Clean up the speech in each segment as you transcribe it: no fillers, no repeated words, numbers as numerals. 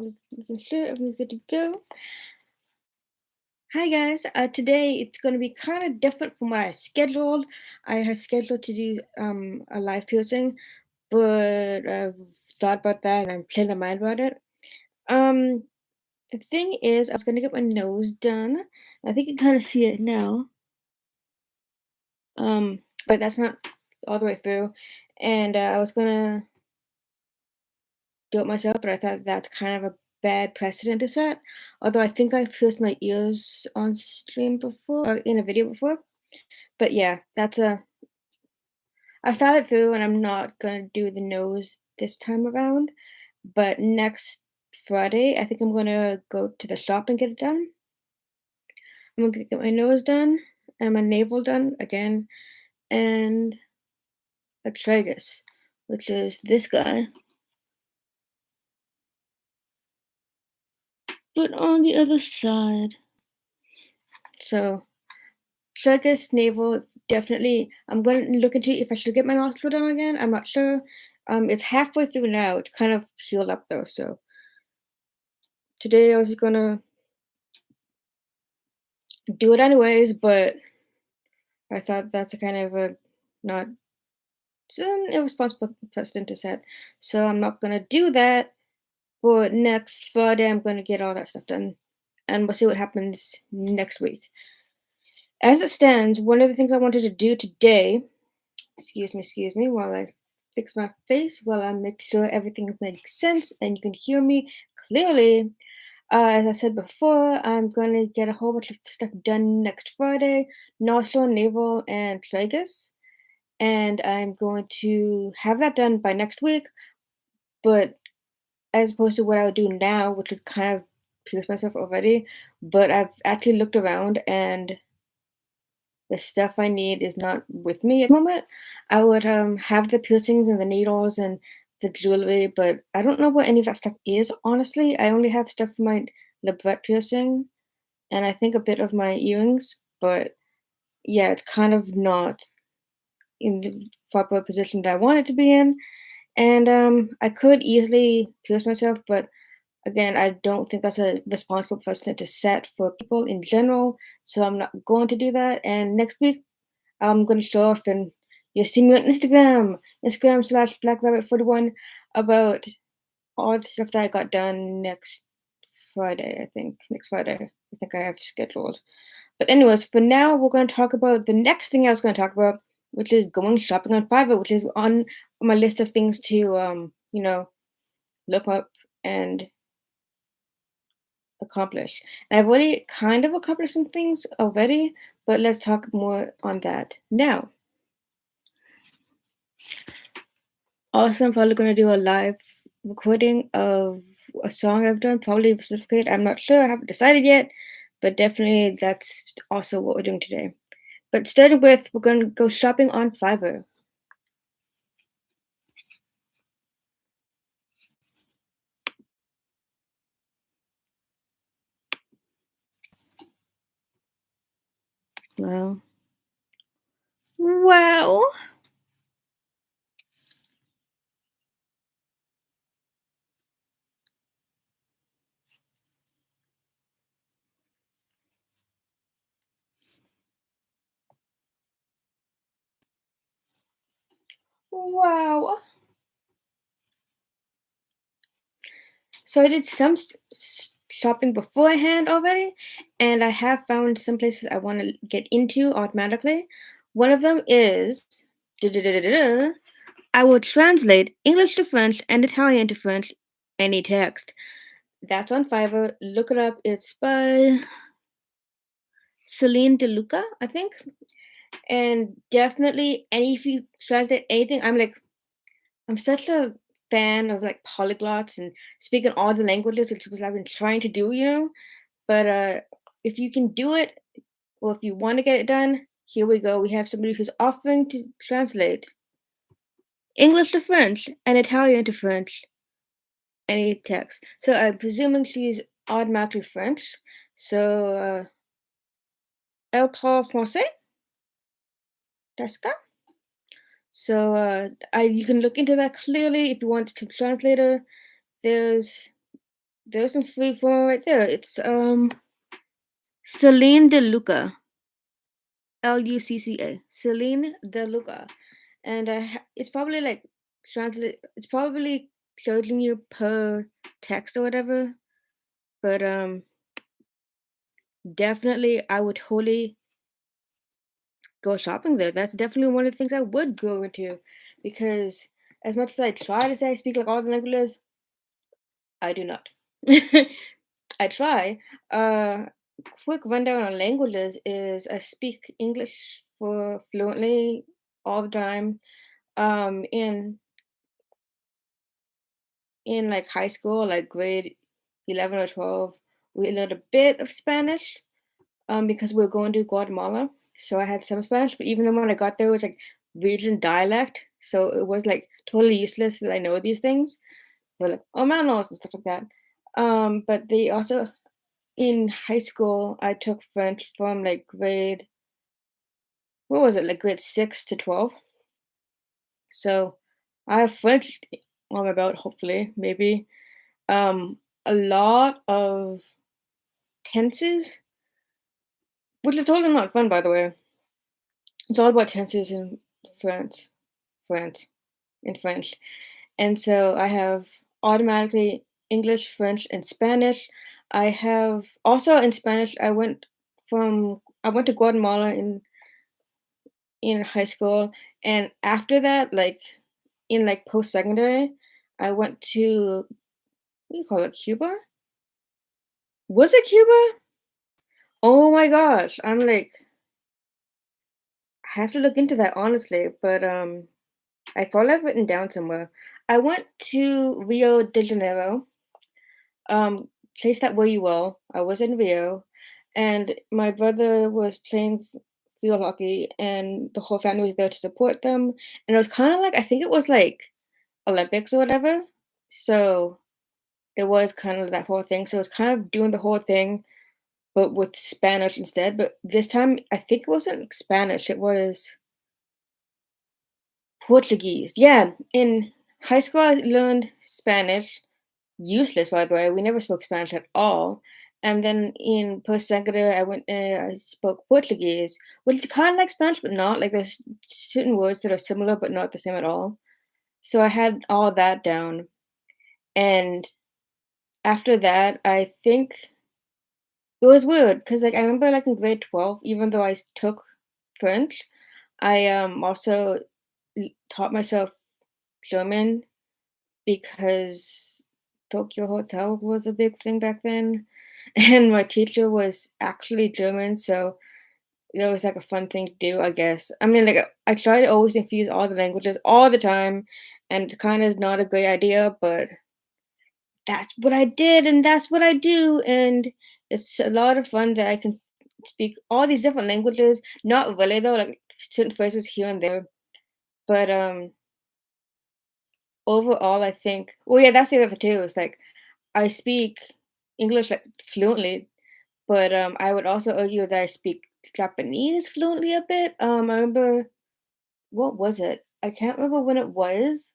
Making sure everything's good to go. Hi guys. Today it's going to be kind of different from what I scheduled. I had scheduled to do a live piercing, but I've thought about that and I'm playing my mind about it. Um, the thing is, I was going to get my nose done. I think you kind of see it now. But that's not all the way through. And I was gonna do it myself, but I thought that's kind of a bad precedent to set. Although I think I pierced my ears on stream before or in a video before. But yeah, I thought it through and I'm not gonna do the nose this time around. But next Friday, I think I'm gonna go to the shop and get it done. I'm gonna get my nose done and my navel done again and a tragus, which is this guy. But on the other side. So tragus, navel, definitely. I'm going to look into if I should get my nostril done again. I'm not sure. It's halfway through now. It's kind of healed up though. So today I was gonna do it anyways, but I thought that's a kind of a not it's an irresponsible precedent to set. So I'm not gonna do that. But next Friday I'm gonna get all that stuff done, and we'll see what happens next week. As it stands, one of the things I wanted to do today, excuse me, while I fix my face, while I make sure everything makes sense and you can hear me clearly. As I said before, I'm going to get a whole bunch of stuff done next Friday, nostril, navel, and tragus. And I'm going to have that done by next week, but as opposed to what I would do now, which would kind of pierce myself already. But I've actually looked around and the stuff I need is not with me at the moment. I would have the piercings and the needles and the jewelry, but I don't know what any of that stuff is, honestly. I only have stuff for my labret piercing and I think a bit of my earrings, but yeah, it's kind of not in the proper position that I want it to be in. And I could easily pierce myself, but again, I don't think that's a responsible precedent to set for people in general, so I'm not going to do that. And next week I'm gonna show off and you'll see me on Instagram Black Rabbit 41 about all the stuff that I got done next Friday, I think. Next Friday. I think I have scheduled. But anyways, for now we're gonna talk about the next thing I was gonna talk about, which is going shopping on Fiverr, which is on my list of things to look up and accomplish. And I've already kind of accomplished some things already, but let's talk more on that now. Also, I'm probably gonna do a live recording of a song I've done, probably Reciprocate. I'm not sure, I haven't decided yet, but definitely that's also what we're doing today. But starting with, we're gonna go shopping on Fiverr. Well, wow. Wow. So I did some shopping beforehand already, and I have found some places I want to get into automatically. One of them is I will translate English to French and Italian to French any text. That's on Fiverr. Look it up. It's by Celine DeLuca, I think. And definitely any if you translate anything, I'm such a fan of like polyglots and speaking all the languages, which is what I've been trying to do, you know. But if you can do it, or if you want to get it done, here we go. We have somebody who's offering to translate English to French and Italian to French, any text. So I'm presuming she's automatically French. So elle parle français, Deska. So you can look into that clearly if you want to translate her. There's there's some free form right there. It's Celine De Luca, Lucca, Celine De Luca, and it's probably like translate. It's probably charging you per text or whatever. But definitely, I would totally go shopping there. That's definitely one of the things I would go into, because as much as I try to say I speak like all the languages, I do not. I try. Uh, Quick rundown on languages is I speak English for fluently all the time. In like high school, like grade 11 or 12, we learned a bit of Spanish. Because we are going to Guatemala, so I had some Spanish. But even then, when I got there, it was like region dialect, so it was like totally useless that I know these things. But like, oh man, and stuff like that. But they also in high school, I took French from like grade, what was it, like grade 6 to 12. So I have French on my belt, hopefully, maybe. A lot of tenses, which is totally not fun, by the way. It's all about tenses in France, France, in French. And so I have automatically English, French, and Spanish. I have also in Spanish, I went to Guatemala in high school, and after that, like in like post secondary, I went to, what do you call it, Cuba? Was it Cuba? Oh my gosh. I'm like, I have to look into that honestly, but I probably have written down somewhere. I went to Rio de Janeiro, um, place that where you will. I was in Rio, and my brother was playing field hockey, and the whole family was there to support them. And it was kind of like, I think it was like Olympics or whatever. So it was kind of that whole thing. So it was kind of doing the whole thing, but with Spanish instead. But this time, I think it wasn't Spanish. It was Portuguese. Yeah, in high school, I learned Spanish. Useless, by the way. We never spoke Spanish at all. And then in post-secondary, I spoke Portuguese, which is kind of like Spanish, but not. Like there's certain words that are similar, but not the same at all. So I had all that down. And after that, I think it was weird because like I remember like in grade 12, even though took French, I also taught myself German because Tokyo Hotel was a big thing back then, and my teacher was actually German, so it was like a fun thing to do, I guess. I mean, like I try to always infuse all the languages all the time, and it's kind of not a great idea, but that's what I did, and that's what I do, and it's a lot of fun that I can speak all these different languages. Not really though, like certain phrases here and there, but overall, I think. Well, yeah, that's the other thing too. It's like I speak English like fluently, but I would also argue that I speak Japanese fluently a bit. I remember, what was it? I can't remember when it was.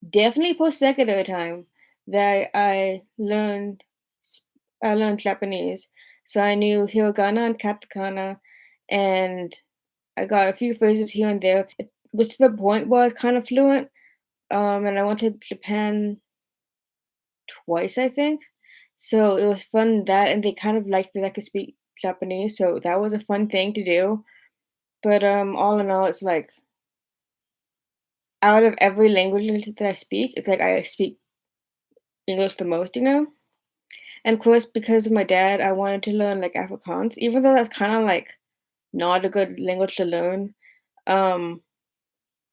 Definitely post-secondary time that I learned Japanese. So I knew hiragana and katakana, and I got a few phrases here and there. It was to the point where I was kind of fluent. And I went to Japan twice, I think. So it was fun that, and they kind of liked that I could speak Japanese, so that was a fun thing to do. But all in all, it's like out of every language that I speak, it's like I speak English the most, you know? And of course, because of my dad, I wanted to learn like Afrikaans, even though that's kind of like not a good language to learn. Um,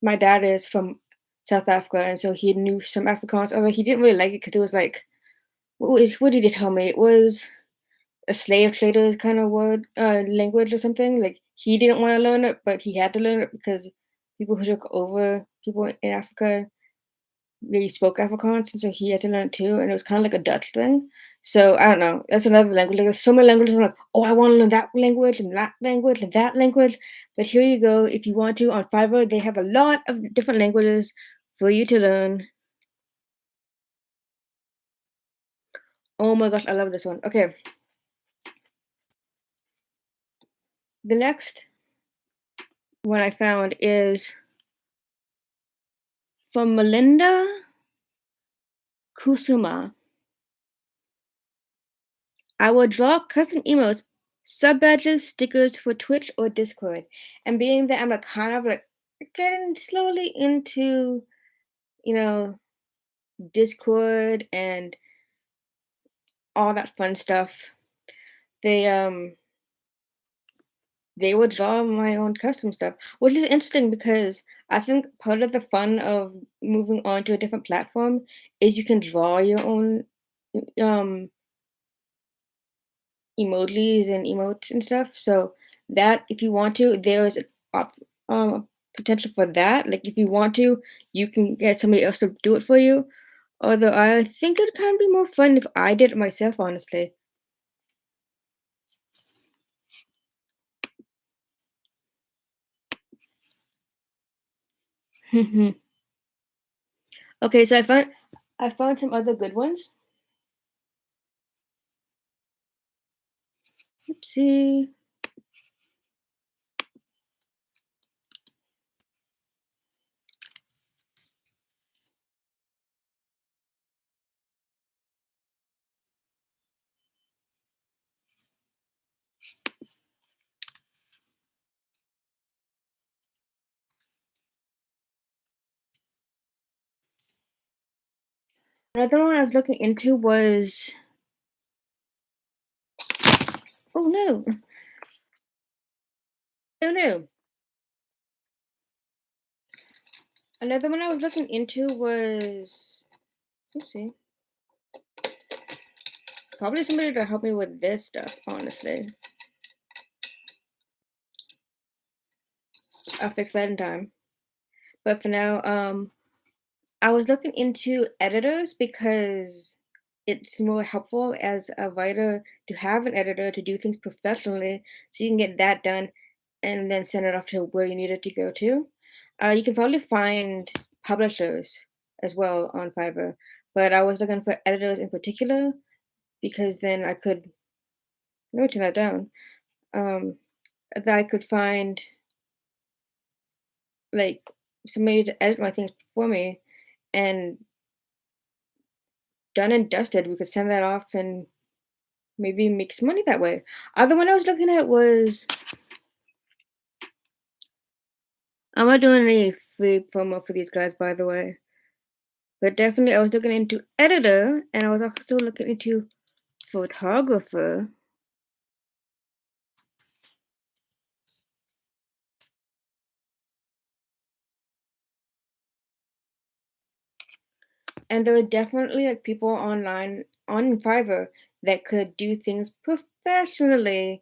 my dad is from South Africa, and so he knew some Afrikaans, although he didn't really like it because it was like, what did he tell me? It was a slave traders kind of word, language or something. Like he didn't want to learn it, but he had to learn it because people who took over people in Africa really spoke Afrikaans, and so he had to learn it too. And it was kind of like a Dutch thing. So I don't know. That's another language. Like there's so many languages. I'm like, oh, I want to learn that language and that language and that language. But here you go. If you want to, on Fiverr, they have a lot of different languages for you to learn. Oh my gosh, I love this one. Okay, the next one I found is from Melinda Kusuma. I will draw custom emotes, sub badges, stickers for Twitch or Discord. And being that I'm like kind of like getting slowly into, you know, Discord and all that fun stuff, they um they will draw my own custom stuff, which is interesting because I think part of the fun of moving on to a different platform is you can draw your own um emojis and emotes and stuff. So that if you want to, there's potential for that. Like if you want to, you can get somebody else to do it for you. Although I think it can be more fun if I did it myself, honestly. Okay, so I found some other good ones. Oopsie. Another one I was looking into was oh no, no no. Another one I was looking into was oopsie. Probably somebody to help me with this stuff, honestly. I'll fix that in time. But for now, I was looking into editors because it's more helpful as a writer to have an editor to do things professionally so you can get that done and then send it off to where you need it to go to. You can probably find publishers as well on Fiverr, but I was looking for editors in particular because then I could, let me turn that down, um, that I could find like somebody to edit my things for me and done and dusted. We could send that off and maybe make some money that way. Other one I was looking at was I'm not doing any free promo for these guys, by the way. But definitely, I was looking into editor, and I was also looking into photographer. And there were definitely like people online on Fiverr that could do things professionally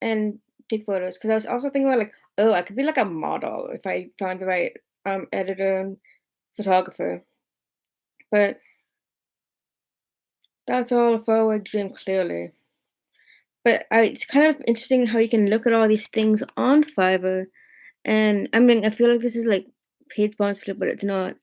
and take photos. Because I was also thinking about like, oh, I could be like a model if I found the right editor and photographer. But that's all a faraway dream, clearly. But it's kind of interesting how you can look at all these things on Fiverr, and I mean, I feel like this is like paid sponsorship, but it's not.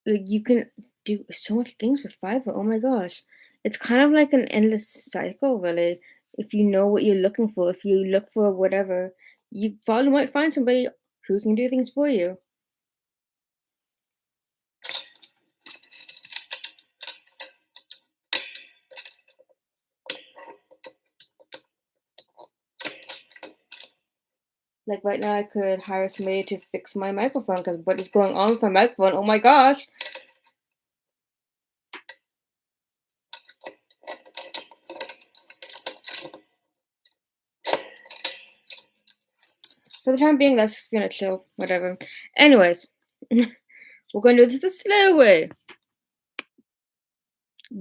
Like you can do so much things with Fiverr. Oh my gosh, it's kind of like an endless cycle, really. If you know what you're looking for, if you look for whatever, you probably might find somebody who can do things for you. Like right now, I could hire somebody to fix my microphone because what is going on with my microphone? Oh my gosh. For the time being, that's gonna chill. Whatever. Anyways, we're gonna do this the slow way.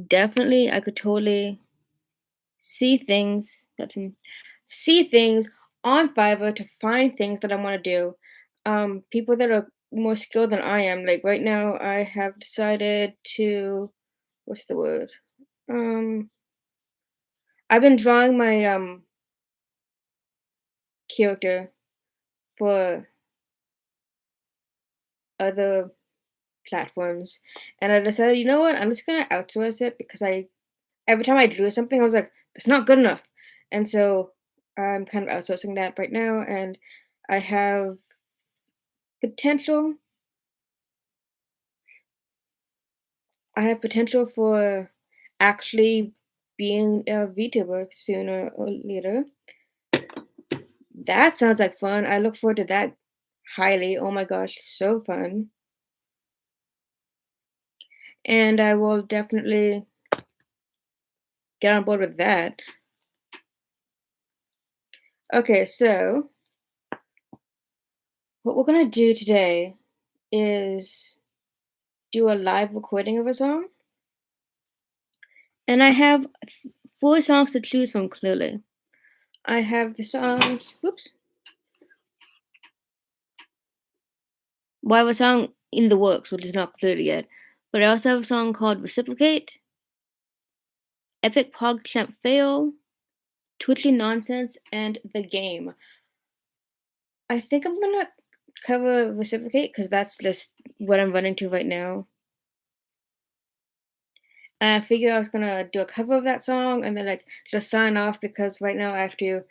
Definitely, I could totally see things see things on Fiverr to find things that I want to do. People that are more skilled than I am. Like right now, I have decided to what's the word? Um, I've been drawing my character for other platforms. And I decided, you know what? I'm just gonna outsource it because I every time I drew something, I was like, that's not good enough. And so I'm kind of outsourcing that right now, and I have potential. I have potential for actually being a VTuber sooner or later. That sounds like fun. I look forward to that highly. Oh my gosh, so fun. And I will definitely get on board with that. Okay, so what we're gonna do today is do a live recording of a song. And I have four songs to choose from clearly. I have the songs, whoops. Well, I have a song in the works, which is not clear yet. But I also have a song called Reciprocate, Epic PogChamp Fail, Twitchy Nonsense, and The Game. I think I'm gonna cover Reciprocate because that's just what I'm running to right now. And I figured I was gonna do a cover of that song and then like just sign off because right now I have to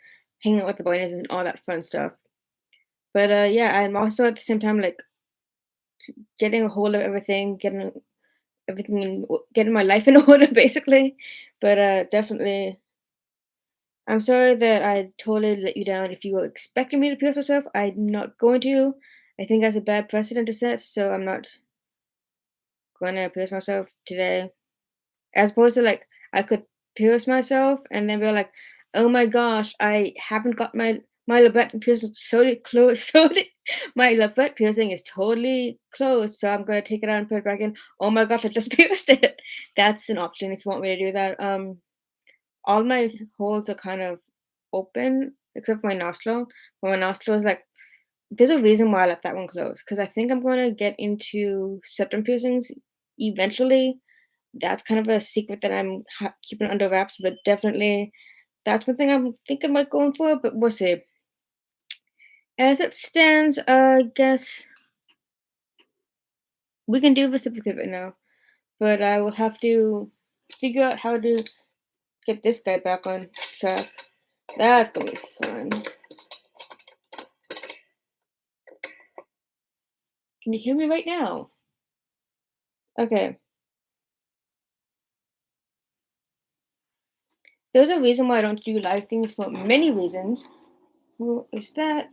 hang out with the boys and all that fun stuff. But yeah, I'm also at the same time like getting a hold of everything, getting everything in, getting my life in order basically. But definitely, I'm sorry that I totally let you down. If you were expecting me to pierce myself, I'm not going to. I think that's a bad precedent to set, so I'm not going to pierce myself today. As opposed to like I could pierce myself and then be like, "Oh my gosh, I haven't got my labret piercing totally closed. My labret piercing is totally closed, so I'm gonna take it out and put it back in. Oh my gosh, I just pierced it." That's an option if you want me to do that. All my holes are kind of open except for my nostril. But my nostril is like there's a reason why I left that one closed because I think I'm gonna get into septum piercings eventually. That's kind of a secret that I'm keeping under wraps, but definitely that's one thing I'm thinking about going for, but we'll see. As it stands, I guess we can do reciprocate right now, but I will have to figure out how to get this guy back on track. That's gonna be fun. Can you hear me right now? Okay. There's a reason why I don't do live things for many reasons. Well, is that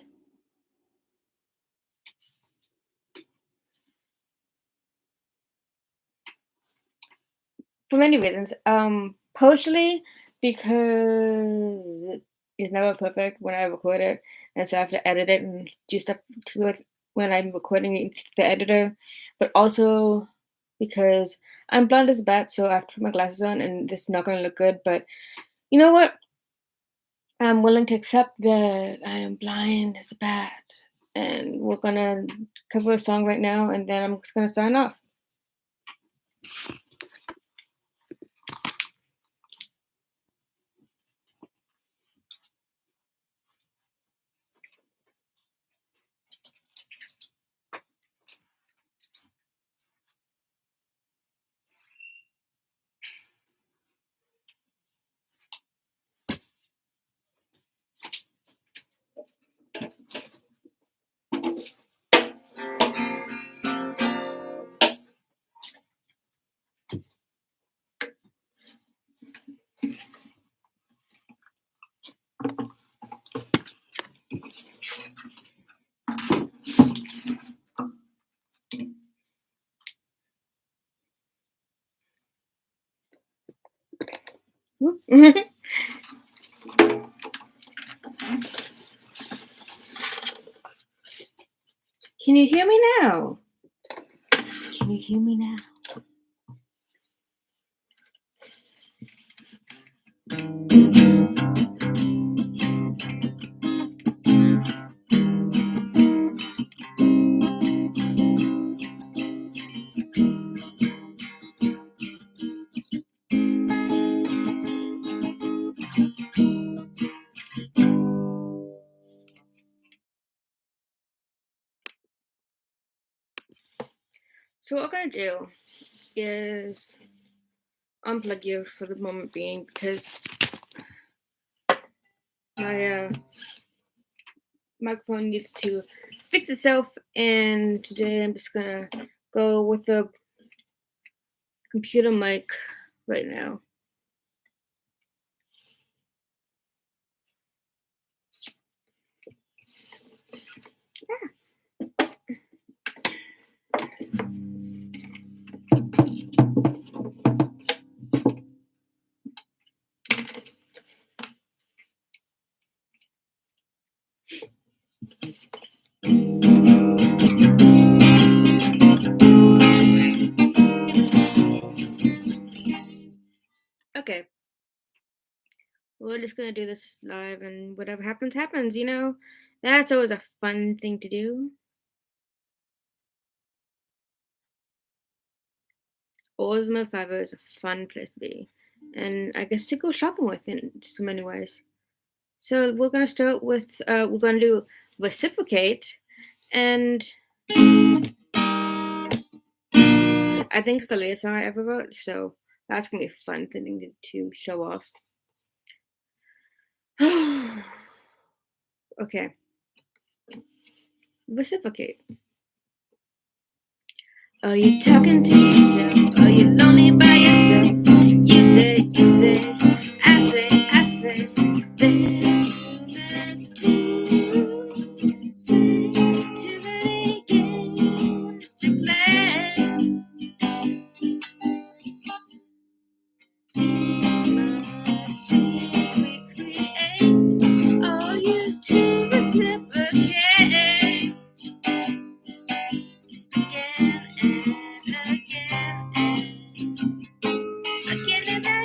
for many reasons. Partially because it's never perfect when I record it, and so I have to edit it and do stuff to it when I'm recording it in the editor. But also because I'm blind as a bat, so I have to put my glasses on, and this is not going to look good. But you know what? I'm willing to accept that I am blind as a bat, and we're gonna cover a song right now, and then I'm just gonna sign off. Can you hear me now? Can you hear me now? So what I'm gonna do is unplug you for the moment being because my microphone needs to fix itself, and today I'm just gonna go with the computer mic right now. Okay, we're just gonna do this live, and whatever happens, happens, you know? That's always a fun thing to do. Always my Fiverr is a fun place to be, and I guess to go shopping with in so many ways. So we're gonna start with, we're gonna do Reciprocate, and I think it's the latest song I ever wrote, so that's gonna be a fun thing to show off. Okay, Reciprocate. Are you talking to yourself? Are you lonely by yourself? You say, I say, there's too much to say, too many games to play. These machines we create all used to reciprocate again and again and again and again.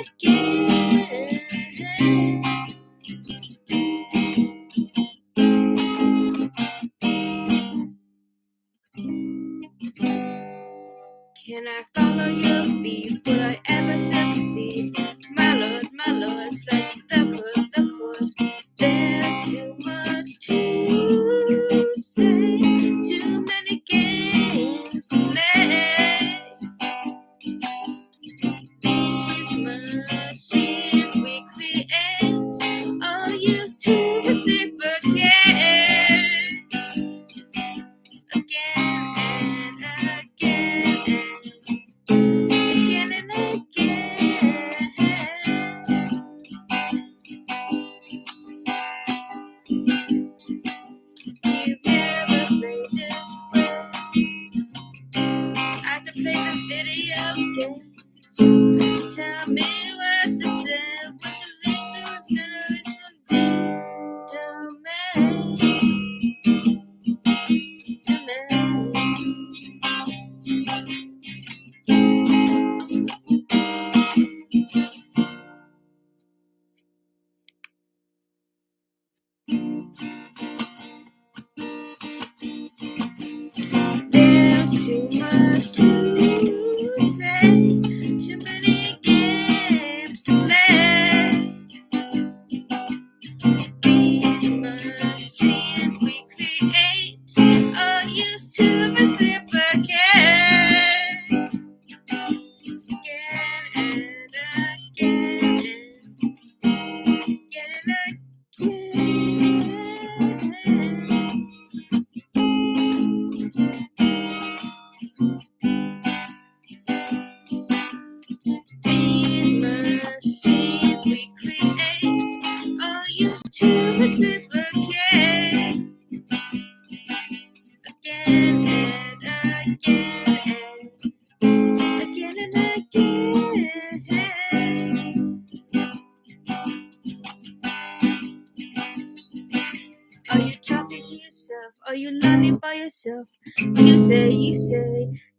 Can I follow your beat? Will I ever succeed? My lord, it's like the chord. There's too much to say, too many games to play. These machines we create are used to reciprocate again and again and again and again. You've never played this way. I can play the video games. Tell me what to say when the link goes generations to There's too much to say, too many games to play. These machines we create are used to reciprocate again and again and again and again. These machines we create are used to reciprocate again and again and again and again. Are you talking to yourself? Are you learning by yourself? You say,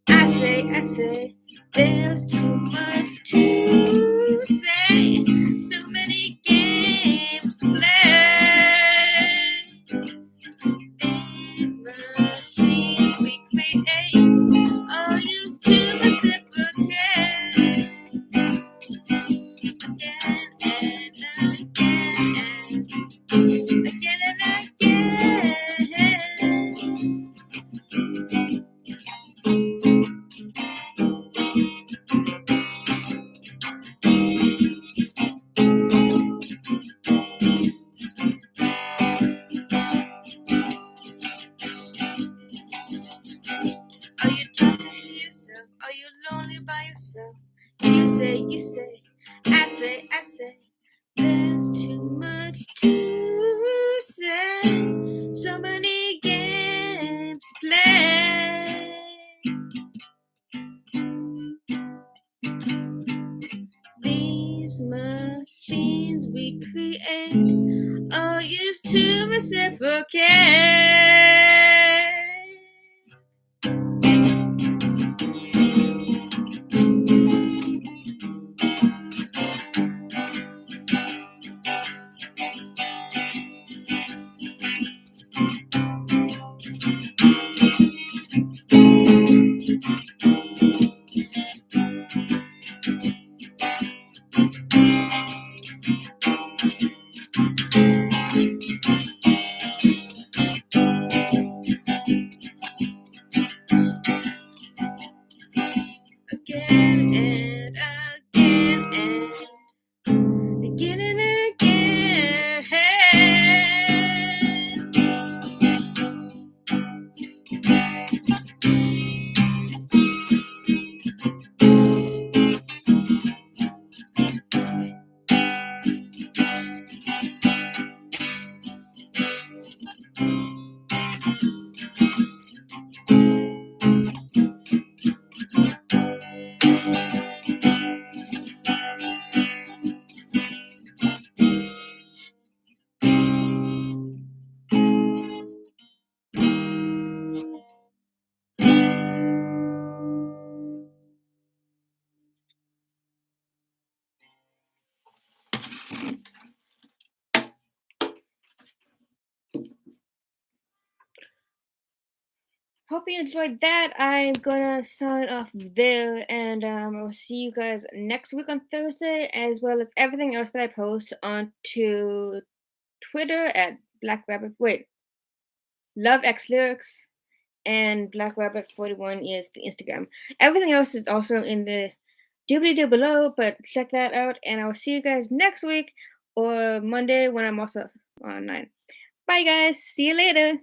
I say, there's too much to say, so many games to play. These machines we create are used to reciprocate again and again and again and again. I say, there's too much to say, so many games to play. These machines we create are used to reciprocate. Again and again and again and again. Hope you enjoyed that. I'm gonna sign off there, and I'll see you guys next week on Thursday, as well as everything else that I post onto Twitter at Black Rabbit. Wait, lovexlyrics, and Black Rabbit 41 is the Instagram. Everything else is also in the doobly-doo below, but check that out, and I'll see you guys next week or Monday when I'm also online. Bye, guys. See you later.